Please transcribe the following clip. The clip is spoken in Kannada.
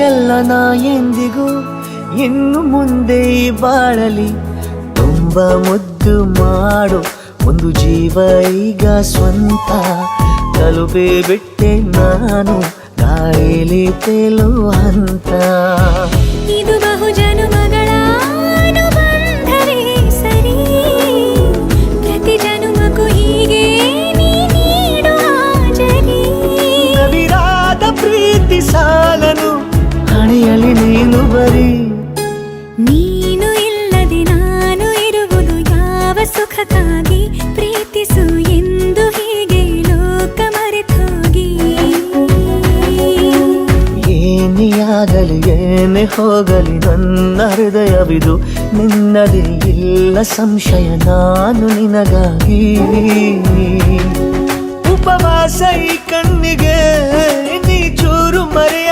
ಎಲ್ಲ ನಾ ಎಂದಿಗೂ ಇನ್ನು ಮುಂದೆ ಈ ಬಾಳಲಿ ತುಂಬ ಮುದ್ದು ಮಾಡು ಒಂದು ಜೀವ ಈಗ ಸ್ವಂತ ತಲುಪೇ ಬಿಟ್ಟೆ ನಾನು ಗಾಳಿಲಿ ತೇಲುವ ಹಂತ ಇದು ಬಹು ಜನುಮಗಳ ಅನುಬಂಧವೇ ಸರಿ ಪ್ರತಿ ಜನುಮಕ್ಕೂ ಹೀಗೆ ನೀ ನೀಡುವ ಜರಿ ನವಿರಾದ ಪ್ರೀತಿ ಸಾಲನು ಹಣೆಯಲ್ಲಿ ನೀನು ಬರೀ ನೀನು ಇಲ್ಲದೆ ನಾನು ಇರುವುದು ಯಾವ ಸುಖಕ್ಕಾಗಿ ಪ್ರೀತಿಸು ಎಂದು ಹೀಗೆ ಲೋಕ ಮರೆತೋಗಿ ಏನೇ ಆಗಲಿ ಏನೇ ಹೋಗಲಿ ನನ್ನ ಹೃದಯವಿದು ನಿನ್ನದೇ ಇಲ್ಲ ಸಂಶಯ ನಾನು ನಿನಗಾಗಿ ಉಪವಾಸ ಈ ಕಣ್ಣಿಗೆ ನೀ ಚೂರು ಮರೆಯ